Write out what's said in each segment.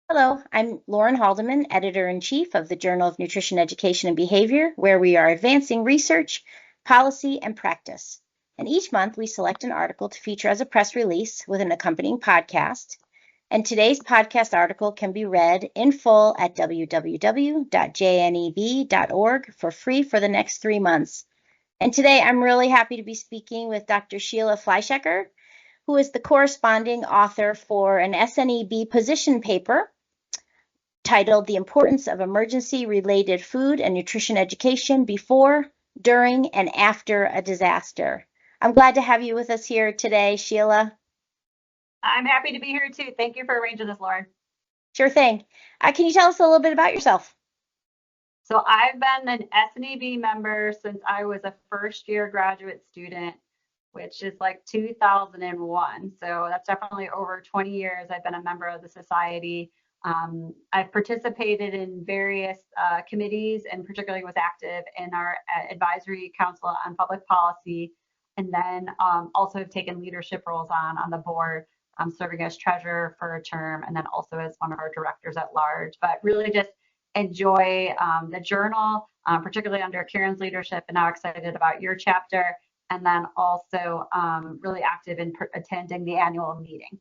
Hello, I'm Lauren Haldeman, Editor-in-Chief of the Journal of Nutrition Education and Behavior, where we are advancing research, policy, and practice. And each month we select an article to feature as a press release with an accompanying podcast. And today's podcast article can be read in full at www.jneb.org for free for the next 3 months. And today I'm really happy to be speaking with Dr. Sheila Fleischhacker, who is the corresponding author for an SNEB position paper titled The Importance of Emergency-Related Food and Nutrition Education Before, During, and After a Disaster. I'm glad to have you with us here today, Sheila. I'm happy to be here too. Thank you for arranging this, Lauren. Sure thing. Can you tell us a little bit about yourself? So I've been an SNEB member since I was a first year graduate student, which is like 2001. So that's definitely over 20 years I've been a member of the society. I've participated in various committees and particularly was active in our advisory council on public policy, and then also have taken leadership roles on the board, serving as treasurer for a term, and then also as one of our directors at large. But really just enjoy the journal, particularly under Karen's leadership, and now excited about your chapter, and then also really active in attending the annual meeting.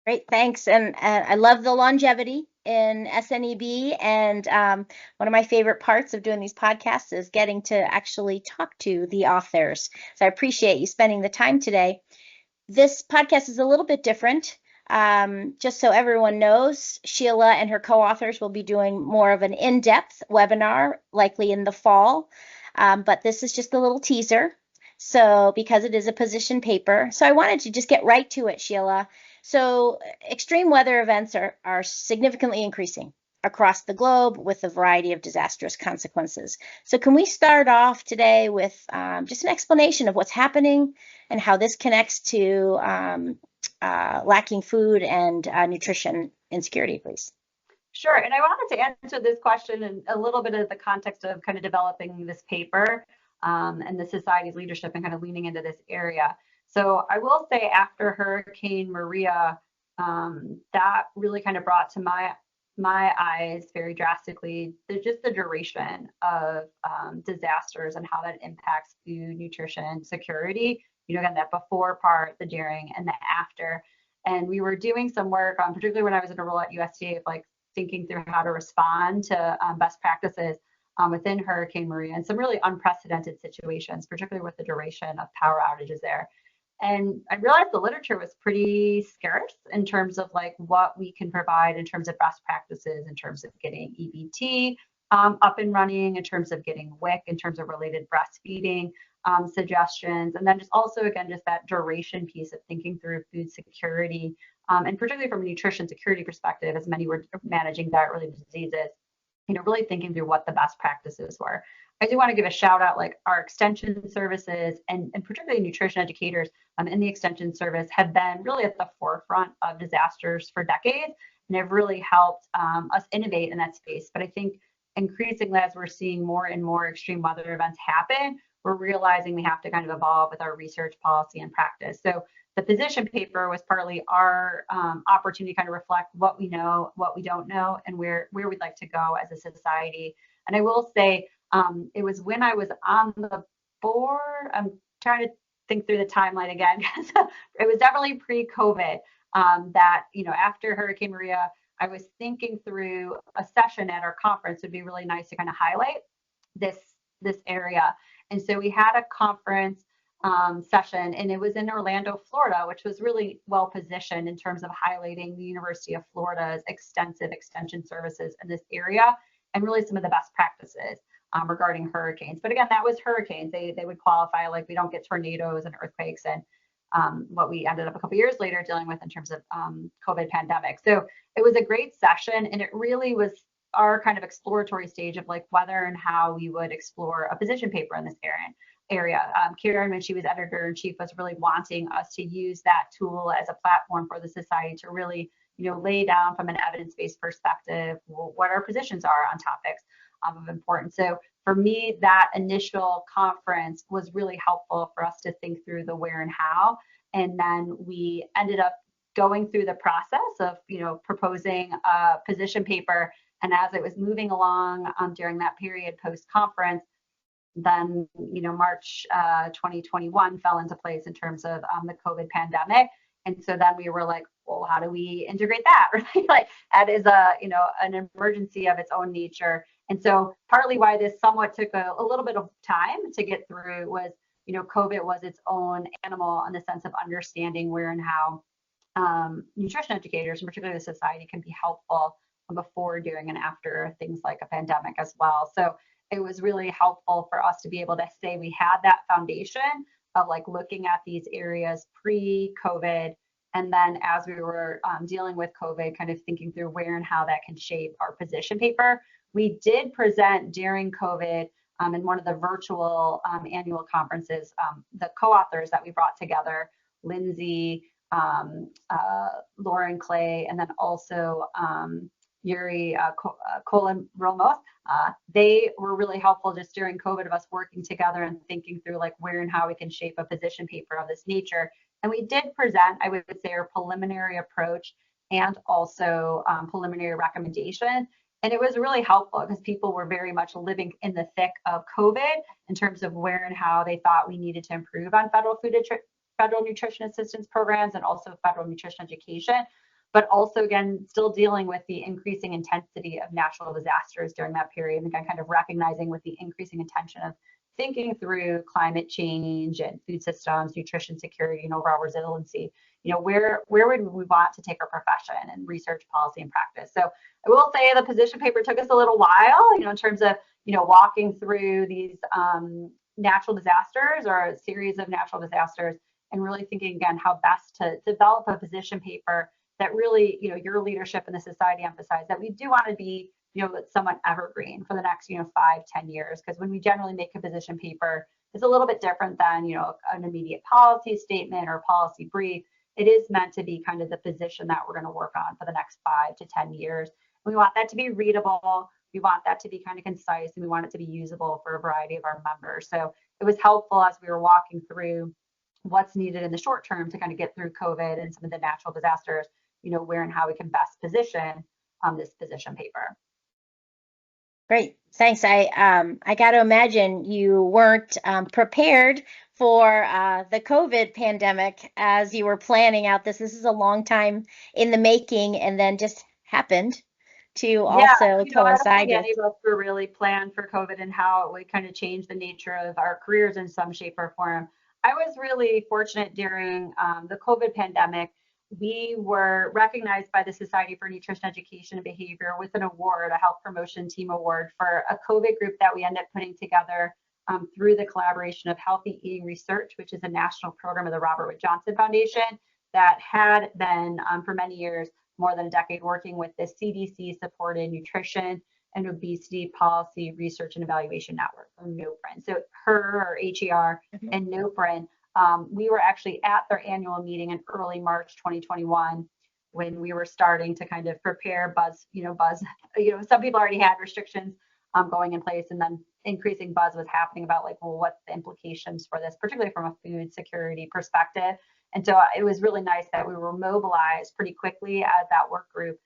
Great, thanks. And I love the longevity in SNEB. And one of my favorite parts of doing these podcasts is getting to actually talk to the authors. So I appreciate you spending the time today. This podcast is a little bit different. Just so everyone knows, Sheila and her co-authors will be doing more of an in-depth webinar, likely in the fall. But this is just a little teaser. So because it is a position paper. So I wanted to just get right to it, Sheila. So extreme weather events are significantly increasing across the globe with a variety of disastrous consequences. So can we start off today with just an explanation of what's happening and how this connects to lacking food and nutrition insecurity, please? Sure. And I wanted to answer this question in a little bit of the context of kind of developing this paper and the society's leadership and kind of leaning into this area. So I will say after Hurricane Maria, that really kind of brought to my eyes very drastically just the duration of disasters and how that impacts food, nutrition, security. Again, that before part, the during, and the after. And we were doing some work, particularly when I was in a role at USDA, of like thinking through how to respond to best practices within Hurricane Maria and some really unprecedented situations, particularly with the duration of power outages there. And I realized the literature was pretty scarce in terms of like what we can provide in terms of best practices, in terms of getting EBT up and running, in terms of getting WIC, in terms of related breastfeeding suggestions, and then just also, again, just that duration piece of thinking through food security, and particularly from a nutrition security perspective, as many were managing diet-related diseases, really thinking through what the best practices were. I do want to give a shout out, like our extension services and particularly nutrition educators in the extension service have been really at the forefront of disasters for decades and have really helped us innovate in that space. But I think increasingly, as we're seeing more and more extreme weather events happen, we're realizing we have to kind of evolve with our research, policy, and practice. So the position paper was partly our opportunity to kind of reflect what we know, what we don't know, and where we'd like to go as a society. And I will say, it was when I was on the board, I'm trying to think through the timeline again, because it was definitely pre-COVID that, after Hurricane Maria, I was thinking through a session at our conference would be really nice to kind of highlight this area. And so we had a conference session, and it was in Orlando, Florida, which was really well positioned in terms of highlighting the University of Florida's extensive extension services in this area and really some of the best practices regarding hurricanes. But again, that was hurricanes. They would qualify, like we don't get tornadoes and earthquakes and what we ended up a couple years later dealing with in terms of COVID pandemic. So it was a great session, and it really was our kind of exploratory stage of like whether and how we would explore a position paper in this area. Karen, when she was editor-in-chief, was really wanting us to use that tool as a platform for the society to really, lay down from an evidence-based perspective what our positions are on topics of importance. So for me, that initial conference was really helpful for us to think through the where and how. And then we ended up going through the process of, proposing a position paper. And as it was moving along during that period post-conference, then, March 2021 fell into place in terms of the COVID pandemic. And so then we were like, well, how do we integrate that? Right? Like that is an emergency of its own nature. And so partly why this somewhat took a little bit of time to get through was, COVID was its own animal in the sense of understanding where and how nutrition educators, and particularly the society, can be helpful before, during, and after things like a pandemic as well. So it was really helpful for us to be able to say we had that foundation of like looking at these areas pre-COVID. And then as we were dealing with COVID, kind of thinking through where and how that can shape our position paper. We did present during COVID in one of the virtual annual conferences, the co-authors that we brought together, Lindsay, Lauren Clay, and then also Yuri Colin Romos. They were really helpful just during COVID of us working together and thinking through like where and how we can shape a position paper of this nature. And we did present, I would say, our preliminary approach and also preliminary recommendation. And it was really helpful because people were very much living in the thick of COVID in terms of where and how they thought we needed to improve on federal nutrition assistance programs and also federal nutrition education, but also, again, still dealing with the increasing intensity of natural disasters during that period, and again, kind of recognizing with the increasing intention of thinking through climate change and food systems, nutrition security, and overall resiliency, where would we want to take our profession and research, policy, and practice. So I will say the position paper took us a little while, in terms of, walking through these natural disasters or a series of natural disasters, and really thinking again how best to develop a position paper that really, your leadership and the society emphasize that we do want to be, somewhat evergreen for the next, 5-10 years. Because when we generally make a position paper, it's a little bit different than, an immediate policy statement or policy brief. It is meant to be kind of the position that we're going to work on for the next 5 to 10 years. We want that to be readable. We want that to be kind of concise, and we want it to be usable for a variety of our members. So it was helpful as we were walking through what's needed in the short term to kind of get through COVID and some of the natural disasters, where and how we can best position this position paper. Great, thanks. I got to imagine you weren't prepared for the COVID pandemic as you were planning out this. This is a long time in the making, and then just happened to also coincide. I don't think any of us were really planned for COVID and how it would kind of change the nature of our careers in some shape or form. I was really fortunate during the COVID pandemic. We were recognized by the Society for Nutrition Education and Behavior with an award, a health promotion team award, for a COVID group that we ended up putting together through the collaboration of Healthy Eating Research, which is a national program of the Robert Wood Johnson Foundation that had been for many years, more than a decade, working with the CDC supported nutrition and obesity policy research and evaluation network, or NOPRIN. So HER, or HER, and NOPRIN. We were actually at their annual meeting in early March 2021 when we were starting to kind of prepare buzz. Some people already had restrictions going in place, and then increasing buzz was happening about like, well, what's the implications for this, particularly from a food security perspective. And so it was really nice that we were mobilized pretty quickly as that work group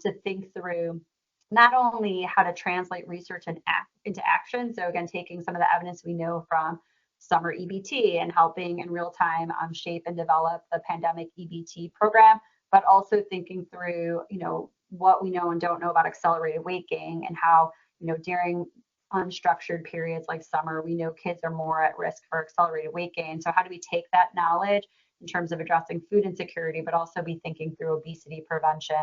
to think through not only how to translate research into action. So again, taking some of the evidence we know from summer EBT and helping in real time shape and develop the pandemic EBT program, but also thinking through, what we know and don't know about accelerated weight gain, and how, during unstructured periods like summer, we know kids are more at risk for accelerated weight gain. So how do we take that knowledge in terms of addressing food insecurity, but also be thinking through obesity prevention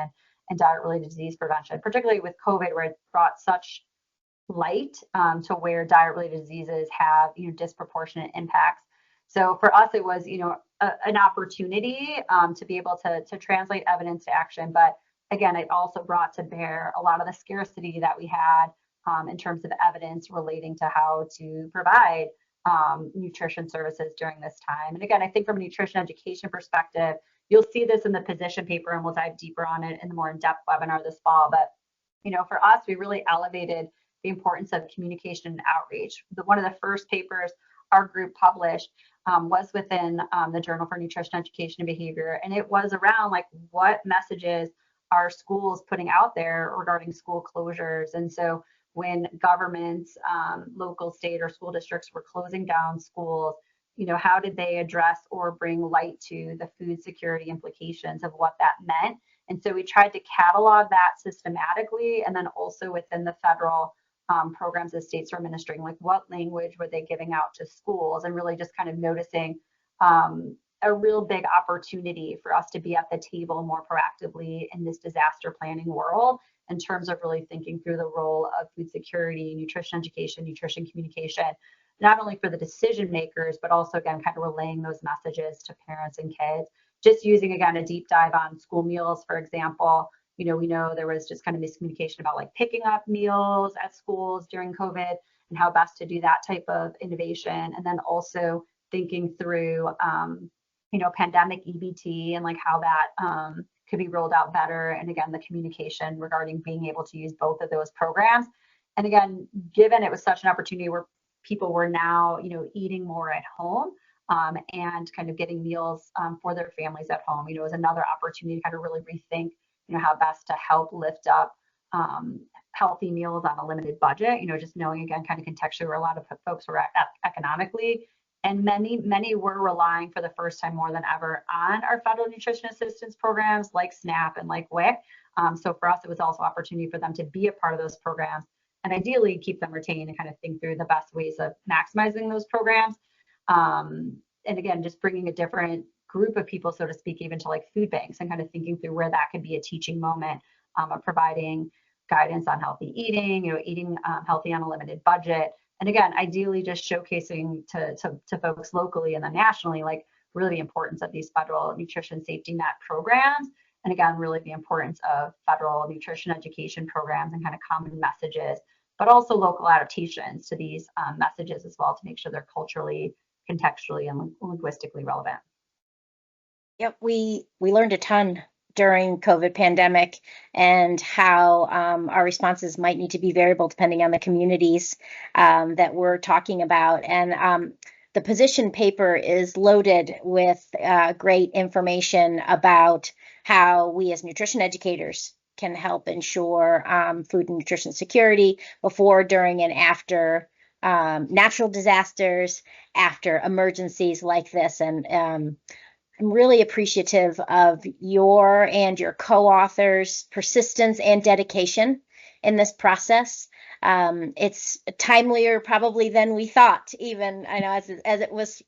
and diet-related disease prevention, particularly with COVID, where it brought such light to where diet-related diseases have disproportionate impacts. So for us, it was an opportunity to be able to translate evidence to action. But again, it also brought to bear a lot of the scarcity that we had in terms of evidence relating to how to provide nutrition services during this time. And again, I think from a nutrition education perspective, you'll see this in the position paper, and we'll dive deeper on it in the more in-depth webinar this fall. But for us, we really elevated the importance of communication and outreach. One of the first papers our group published was within the Journal for Nutrition Education and Behavior, and it was around like what messages are schools putting out there regarding school closures. And so when governments, local, state, or school districts were closing down schools, how did they address or bring light to the food security implications of what that meant? And so we tried to catalog that systematically, and then also within the federal programs the states were administering, like what language were they giving out to schools, and really just kind of noticing a real big opportunity for us to be at the table more proactively in this disaster planning world in terms of really thinking through the role of food security, nutrition education, nutrition communication, not only for the decision makers, but also, again, kind of relaying those messages to parents and kids. Just using, again, a deep dive on school meals, for example. We know there was just kind of miscommunication about like picking up meals at schools during COVID and how best to do that type of innovation. And then also thinking through, pandemic EBT and like how that could be rolled out better. And again, the communication regarding being able to use both of those programs. And again, given it was such an opportunity where people were now, eating more at home, and kind of getting meals for their families at home, is another opportunity to kind of really rethink, how best to help lift up healthy meals on a limited budget, just knowing, again, kind of contextually where a lot of folks were at economically. And many were relying for the first time more than ever on our federal nutrition assistance programs like SNAP and like WIC. So for us, it was also opportunity for them to be a part of those programs and ideally keep them retained and kind of think through the best ways of maximizing those programs. And again, just bringing a different group of people, so to speak, even to like food banks and kind of thinking through where that could be a teaching moment of providing guidance on healthy eating, eating healthy on a limited budget. And again, ideally just showcasing to folks locally and then nationally, like really the importance of these federal nutrition safety net programs. And again, really the importance of federal nutrition education programs and kind of common messages, but also local adaptations to these messages as well to make sure they're culturally, contextually, and linguistically relevant. Yep, we learned a ton during COVID pandemic and how our responses might need to be variable depending on the communities that we're talking about. And the position paper is loaded with great information about how we as nutrition educators can help ensure food and nutrition security before, during, and after natural disasters, after emergencies like this. And I'm really appreciative of your and your co-authors' persistence and dedication in this process. It's timelier probably than we thought, even I know as it was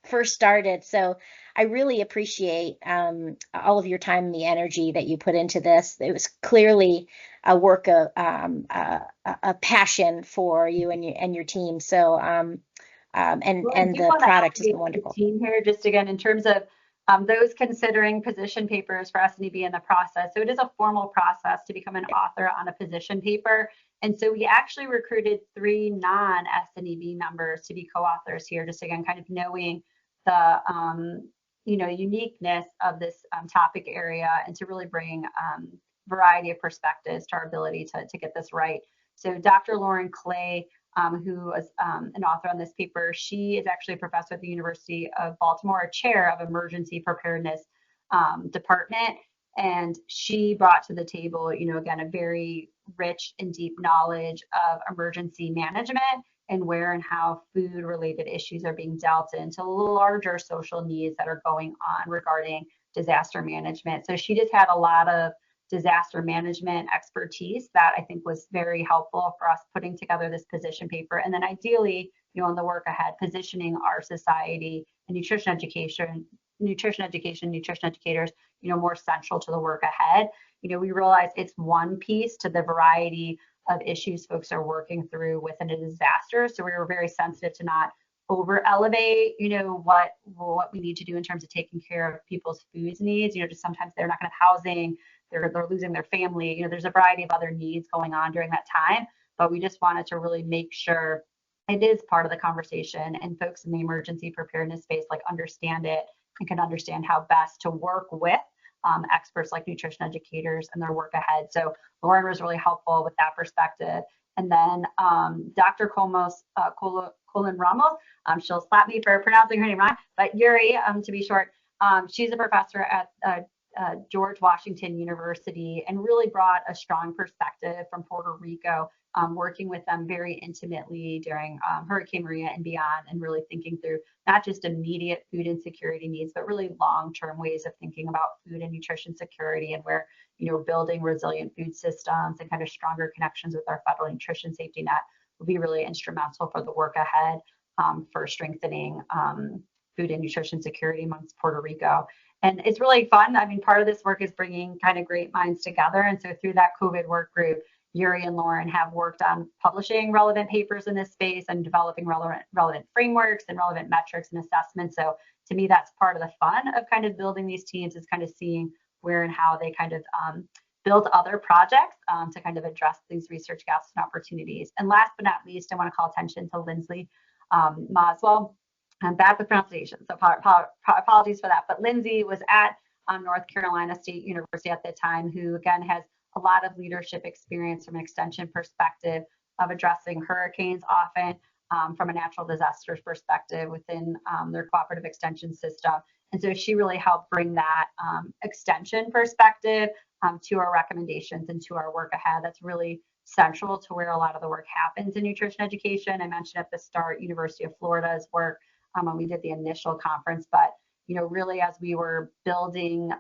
first started. So I really appreciate all of your time and the energy that you put into this. It was clearly a work of a passion for you and your team. So and the product has been wonderful. The team here, just again, in terms of those considering position papers for SNEB in the process. So it is a formal process to become an author on a position paper. And so we actually recruited 3 non-SNEB members to be co-authors here, just again, kind of knowing the uniqueness of this topic area and to really bring variety of perspectives to our ability to get this right. So Dr. Lauren Clay, who was an author on this paper, she is actually a professor at the University of Baltimore, a chair of emergency preparedness department. And she brought to the table, again, a very rich and deep knowledge of emergency management and where and how food related issues are being dealt into larger social needs that are going on regarding disaster management. So she just had a lot of disaster management expertise that I think was very helpful for us putting together this position paper. And then ideally, in the work ahead, positioning our society and nutrition education, nutrition educators, more central to the work ahead. We realize it's one piece to the variety of issues folks are working through within a disaster. So we were very sensitive to not over elevate, what we need to do in terms of taking care of people's foods needs. Just sometimes they're not going to have housing, they're losing their family. There's a variety of other needs going on during that time, but we just wanted to really make sure it is part of the conversation and folks in the emergency preparedness space understand it and can understand how best to work with experts like nutrition educators and their work ahead. So Lauren was really helpful with that perspective. And then Dr. Kolomos Colin Ramos. She'll slap me for pronouncing her name wrong, but Yuri, to be short. She's a professor at George Washington University and really brought a strong perspective from Puerto Rico, working with them very intimately during Hurricane Maria and beyond, and really thinking through not just immediate food insecurity needs, but really long-term ways of thinking about food and nutrition security, and where, building resilient food systems and kind of stronger connections with our federal nutrition safety net will be really instrumental for the work ahead, for strengthening food and nutrition security amongst Puerto Rico. And it's really fun. I mean, part of this work is bringing kind of great minds together. And so through that COVID work group, Yuri and Lauren have worked on publishing relevant papers in this space and developing relevant frameworks and relevant metrics and assessments. So to me, that's part of the fun of kind of building these teams, is kind of seeing where and how they kind of build other projects to kind of address these research gaps and opportunities. And last but not least, I want to call attention to Lindsley Maswell. I'm bad with pronunciation, so apologies for that. But Lindsay was at North Carolina State University at the time, who again has a lot of leadership experience from an extension perspective of addressing hurricanes, often from a natural disasters perspective within their cooperative extension system. And so she really helped bring that extension perspective to our recommendations and to our work ahead. That's really central to where a lot of the work happens in nutrition education. I mentioned at the start, University of Florida's work when we did the initial conference, but really as we were building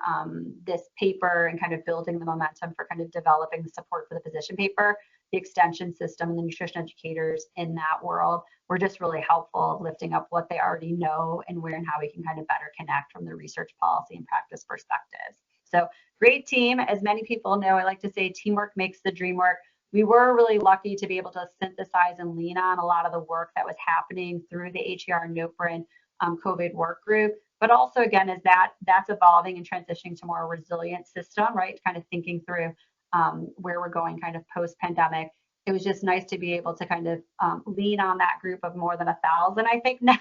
this paper and kind of building the momentum for kind of developing the support for the position paper, the extension system and the nutrition educators in that world were just really helpful, lifting up what they already know and where and how we can kind of better connect from the research, policy, and practice perspectives. So great team. As many people know, I like to say teamwork makes the dream work. We were really lucky to be able to synthesize and lean on a lot of the work that was happening through the HER NOPRIN COVID work group, but also again, as that's evolving and transitioning to more resilient system, right? Kind of thinking through where we're going kind of post-pandemic. It was just nice to be able to kind of lean on that group of more than 1,000, I think now,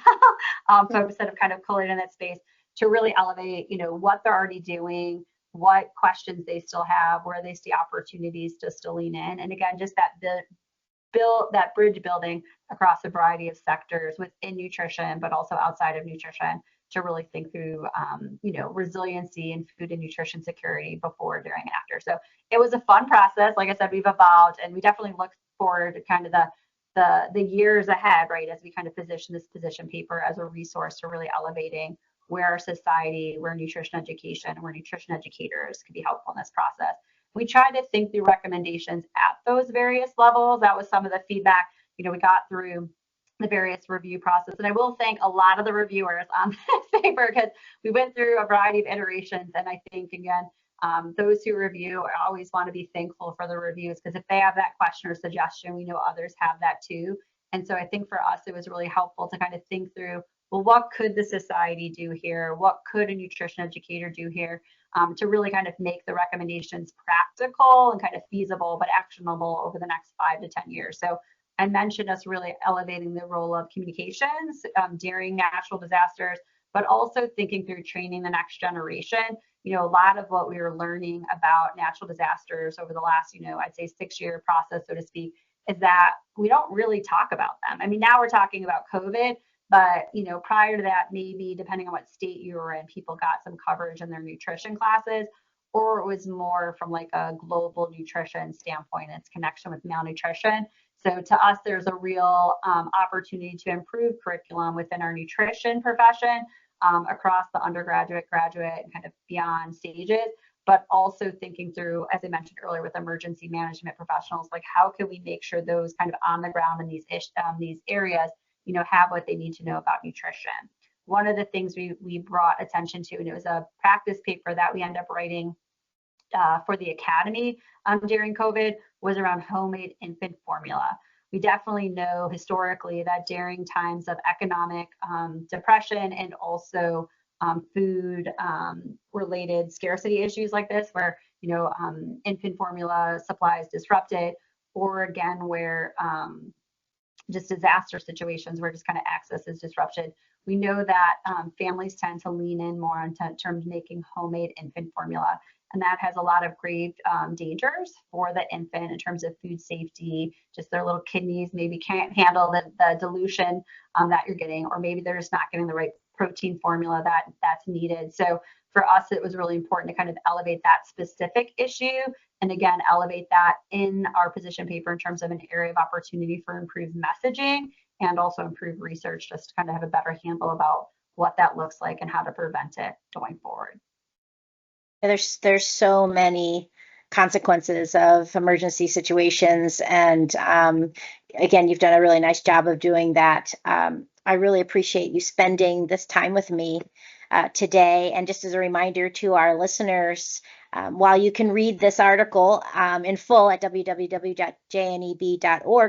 folks that have kind of collated in that space to really elevate, what they're already doing, what questions they still have, where they see opportunities to still lean in. And again, just that bridge building across a variety of sectors within nutrition, but also outside of nutrition, to really think through, resiliency and food and nutrition security before, during, and after. So it was a fun process. Like I said, we've evolved, and we definitely look forward to kind of the years ahead, right, as we kind of position this position paper as a resource to really elevating where our society, where nutrition education, where nutrition educators can be helpful in this process. We try to think through recommendations at those various levels. That was some of the feedback, we got through the various review process. And I will thank a lot of the reviewers on this paper, because we went through a variety of iterations. And I think, again, those who review always want to be thankful for the reviews, because if they have that question or suggestion, we know others have that too. And so I think for us, it was really helpful to kind of think through, well, what could the society do here? What could a nutrition educator do here, to really kind of make the recommendations practical and kind of feasible, but actionable over the next 5 to 10 years. So I mentioned us really elevating the role of communications during natural disasters, but also thinking through training the next generation. A lot of what we were learning about natural disasters over the last, I'd say 6-year process, so to speak, is that we don't really talk about them. I mean, now we're talking about COVID, but, prior to that, maybe depending on what state you were in, people got some coverage in their nutrition classes, or it was more from like a global nutrition standpoint, its connection with malnutrition. So to us, there's a real opportunity to improve curriculum within our nutrition profession across the undergraduate, graduate, and kind of beyond stages, but also thinking through, as I mentioned earlier, with emergency management professionals, like how can we make sure those kind of on the ground in these areas, have what they need to know about nutrition. One of the things we brought attention to, and it was a practice paper that we ended up writing for the academy during COVID, was around homemade infant formula. We definitely know historically that during times of economic depression and also food related scarcity issues like this, where infant formula supply is disrupted, or again where just disaster situations where just kind of access is disrupted, we know that families tend to lean in more on terms of making homemade infant formula. And that has a lot of grave dangers for the infant in terms of food safety. Just their little kidneys maybe can't handle the dilution that you're getting, or maybe they're just not getting the right protein formula that's needed. So for us, it was really important to kind of elevate that specific issue. And again, elevate that in our position paper in terms of an area of opportunity for improved messaging and also improved research, just to kind of have a better handle about what that looks like and how to prevent it going forward. There's so many consequences of emergency situations, and again, you've done a really nice job of doing that. I really appreciate you spending this time with me today. And just as a reminder to our listeners, while you can read this article in full at www.jneb.org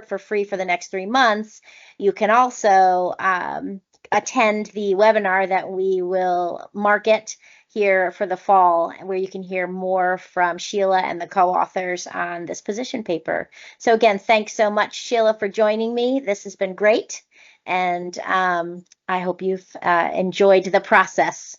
for free for the next 3 months, you can also attend the webinar that we will market here for the fall, where you can hear more from Sheila and the co-authors on this position paper. So again, thanks so much, Sheila, for joining me. This has been great, and I hope you've enjoyed the process.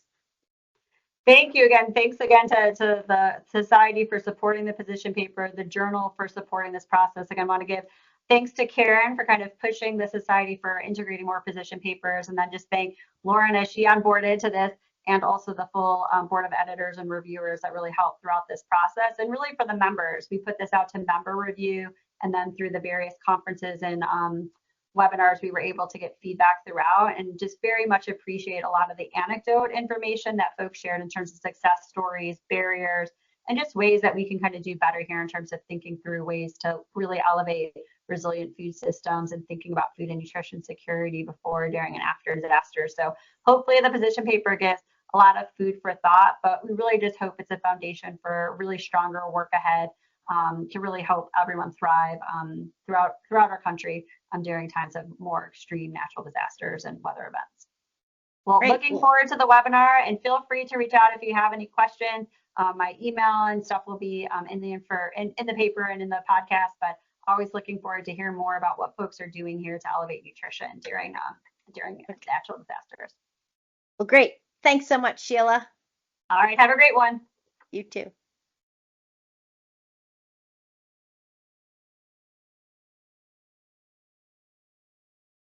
Thank you again. Thanks again to the Society for supporting the position paper, the Journal for supporting this process. Again, I want to give thanks to Karen for kind of pushing the Society for integrating more position papers, and then just thank Lauren as she onboarded to this, and also the full board of editors and reviewers that really helped throughout this process, and really for the members. We put this out to member review, and then through the various conferences and webinars, we were able to get feedback throughout, and just very much appreciate a lot of the anecdote information that folks shared in terms of success stories, barriers, and just ways that we can kind of do better here in terms of thinking through ways to really elevate resilient food systems and thinking about food and nutrition security before, during, and after disasters. So hopefully the position paper gives a lot of food for thought, but we really just hope it's a foundation for really stronger work ahead to really help everyone thrive throughout our country during times of more extreme natural disasters and weather events. Well, Great. Looking forward to the webinar, and feel free to reach out if you have any questions. My email and stuff will be in the paper and in the podcast, but always looking forward to hear more about what folks are doing here to elevate nutrition during natural disasters. Well, great. Thanks so much, Sheila. All right, have a great one. You too.